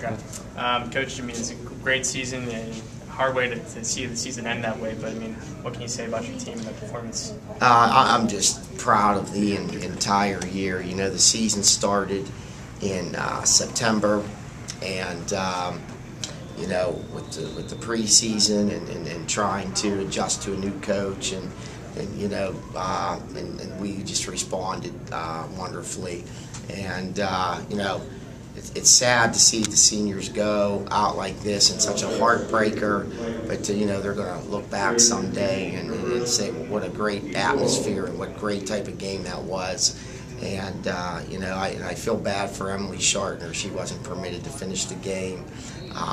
Okay. Coach, I mean, it's a great season and hard way to see the season end that way, but I mean, what can you say about your team and the performance? I'm just proud of the entire year. You know, the season started in September, and you know, with the preseason and trying to adjust to a new coach, and you know, and we just responded wonderfully, and you know, it's sad to see the seniors go out like this and such a heartbreaker, but you know, they're going to look back someday and say, well, what a great atmosphere and what great type of game that was. And you know, I feel bad for Emily Shartner. She wasn't permitted to finish the game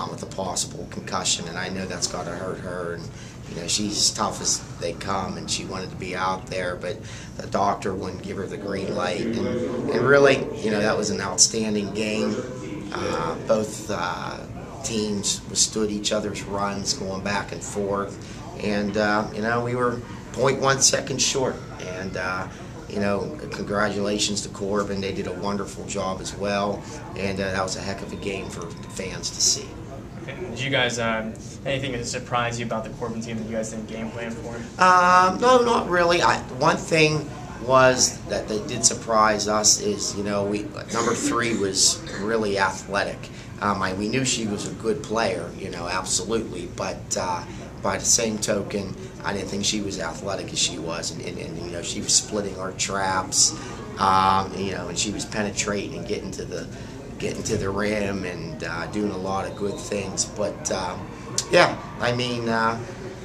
with a possible concussion, and I know that's got to hurt her. And you know, she's as tough as they come, and she wanted to be out there, but the doctor wouldn't give her the green light. And really, you know, that was an outstanding game. Both teams withstood each other's runs, going back and forth, and you know, we were 0.1 seconds short. And you know, congratulations to Corban. They did a wonderful job as well, and that was a heck of a game for fans to see. Okay. Did you guys, anything that surprised you about the Corban team that you guys didn't game plan for? No, not really. One thing was that they did surprise us is, you know, number 3 was really athletic. We knew she was a good player, you know, absolutely, but by the same token, I didn't think she was athletic as she was, and you know, she was splitting our traps, you know, and she was penetrating and getting to the rim and doing a lot of good things. But yeah, I mean,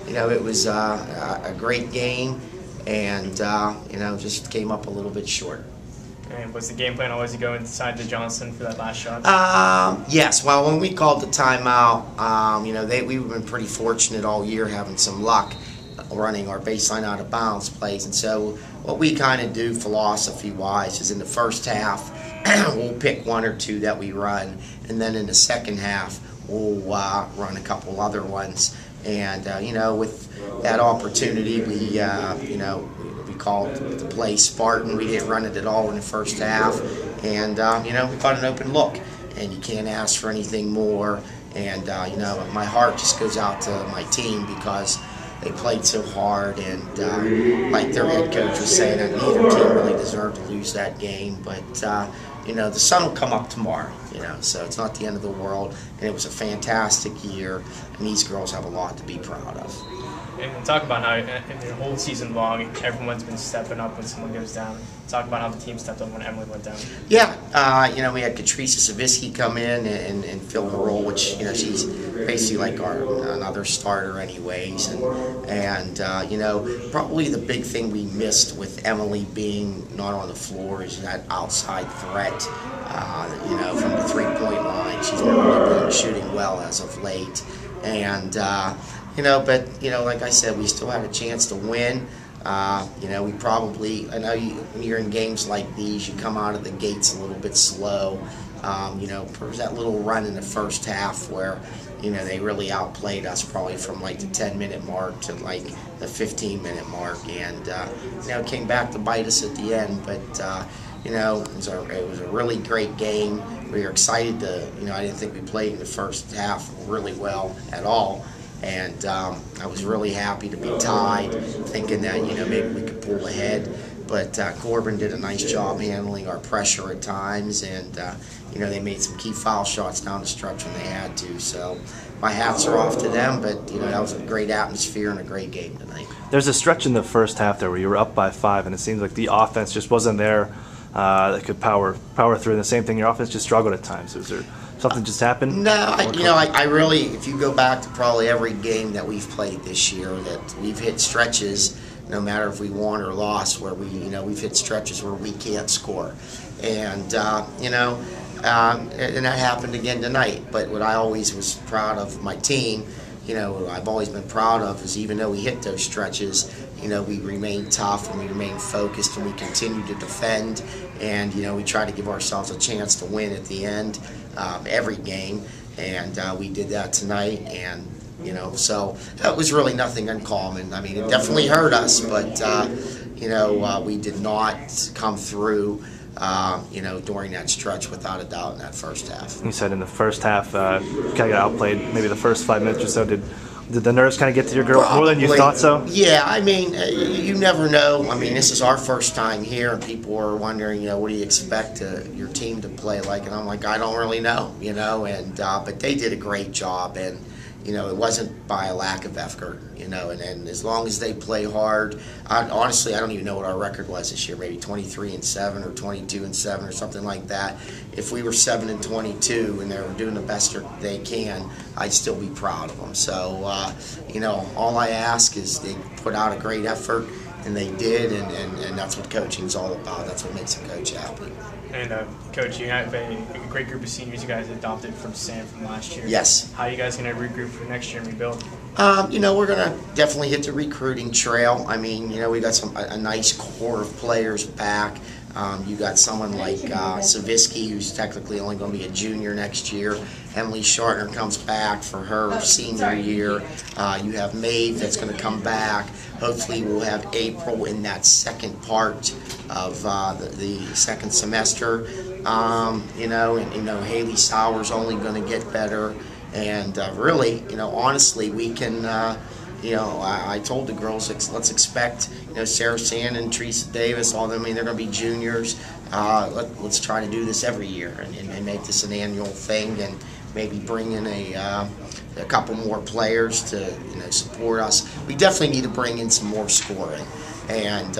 you know, it was a great game, and you know, just came up a little bit short. And was the game plan always to go inside to Johnson for that last shot? Yes. Well, when we called the timeout, you know, we've been pretty fortunate all year having some luck running our baseline out of bounds plays, and so what we kind of do philosophy-wise is in the first half we'll pick 1 or 2 that we run, and then in the second half we'll run a couple other ones. And you know, with that opportunity, we you know, we called the play Spartan. We didn't run it at all in the first half, and you know, we got an open look, and you can't ask for anything more. And you know, my heart just goes out to my team because they played so hard, and like their head coach was saying, that neither team really deserved to lose that game. But you know, the sun will come up tomorrow, you know, so it's not the end of the world, and it was a fantastic year, and these girls have a lot to be proud of. And talk about how in the whole season long, everyone's been stepping up when someone goes down. Talk about how the team stepped up when Emily went down. Yeah, you know, we had Katrisa Savitsky come in and fill the role, which, you know, she's basically like another starter anyways. And you know, probably the big thing we missed with Emily being not on the floor is that outside threat. You know, from the three-point line, she's really been shooting well as of late. And you know, but you know, like I said, we still had a chance to win. You know, we probably, I know when you're in games like these, you come out of the gates a little bit slow. You know, there was that little run in the first half where, you know, they really outplayed us probably from like the 10-minute mark to like the 15-minute mark, and you know, it came back to bite us at the end. But you know, it was a really great game. We were excited to, you know, I didn't think we played in the first half really well at all. And I was really happy to be tied, thinking that, you know, maybe we could pull ahead. But Corban did a nice job handling our pressure at times, and you know, they made some key foul shots down the stretch when they had to. So my hats are off to them. But you know, that was a great atmosphere and a great game tonight. There's a stretch in the first half there where you were up by 5, and it seems like the offense just wasn't there that could power through. And the same thing, your offense just struggled at times. Was there something just happened? No, you know, I really, if you go back to probably every game that we've played this year, that we've hit stretches, no matter if we won or lost, where we, you know, we've hit stretches where we can't score, and you know, and that happened again tonight. But what I always was proud of my team, you know, what I've always been proud of is even though we hit those stretches, you know, we remain tough and we remain focused and we continue to defend, and you know, we try to give ourselves a chance to win at the end every game, and we did that tonight. And you know, so that was really nothing uncommon. I mean, it definitely hurt us, but you know, we did not come through you know, during that stretch, without a doubt, in that first half. You said in the first half, kind of got outplayed. Maybe the first 5 minutes or so. Did the nerves kind of get to your girl more than you thought so? Yeah, I mean, you never know. I mean, this is our first time here, and people are wondering, you know, what do you expect your team to play like? And I'm like, I don't really know, you know. And but they did a great job, and you know, it wasn't by a lack of effort, you know. And as long as they play hard, honestly, I don't even know what our record was this year. Maybe 23-7 or 22-7 or something like that. If we were 7-22 and they were doing the best they can, I'd still be proud of them. So, you know, all I ask is they put out a great effort, and they did, and that's what coaching's all about. That's what makes a coach happy. And Coach, you have a great group of seniors you guys adopted from Sam from last year. Yes. How are you guys going to regroup for next year and rebuild? You know, we're going to definitely hit the recruiting trail. I mean, you know, we got a nice core of players back. You got someone like Savisky, who's technically only going to be a junior next year. Emily Shartner comes back for her senior year. You have Maeve that's going to come back. Hopefully we'll have April in that second part of the second semester. You know, and you know, Haley Sauer's only going to get better. And really, you know, honestly, we can, you know, I told the girls, let's expect, you know, Sarah Sand and Teresa Davis, all them, I mean, they're going to be juniors. Let's try to do this every year and make this an annual thing, and maybe bring in a couple more players to, you know, support us. We definitely need to bring in some more scoring. And,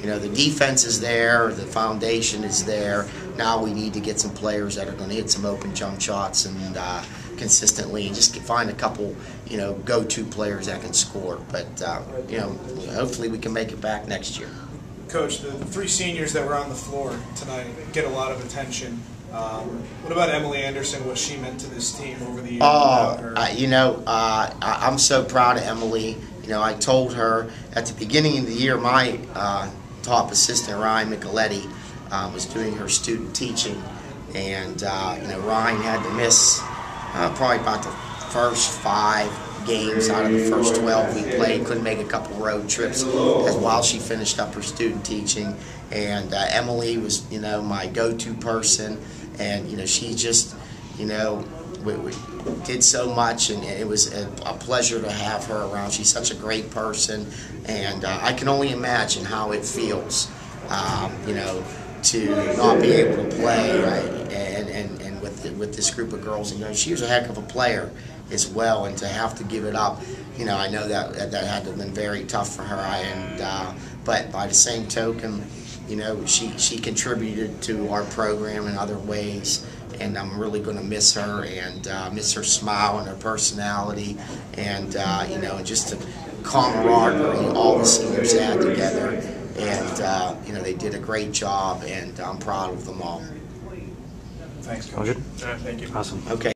you know, the defense is there, the foundation is there. Now we need to get some players that are going to hit some open jump shots and consistently, and just find a couple, you know, go-to players that can score. But, you know, hopefully we can make it back next year. Coach, the three seniors that were on the floor tonight get a lot of attention. What about Emily Anderson, what she meant to this team over the years? You know, I'm so proud of Emily. You know, I told her at the beginning of the year, my top assistant, Ryan Micheletti, was doing her student teaching, and you know, Ryan had to miss probably about the first 5 games out of the first 12 we played. Couldn't make a couple road trips while she finished up her student teaching. And Emily was, you know, my go-to person, and you know, she just, you know, we did so much, and it was a pleasure to have her around. She's such a great person, and I can only imagine how it feels, you know, to not be able to play, right? And with this group of girls. And you know, she was a heck of a player as well, and to have to give it up, you know, I know that had to have been very tough for her. And but by the same token, you know, she contributed to our program in other ways, and I'm really going to miss her, and miss her smile and her personality, and you know, just the camaraderie all the seniors had together. And you know, they did a great job, and I'm proud of them all. Thanks, Coach. All good? Thank you. Awesome. Okay.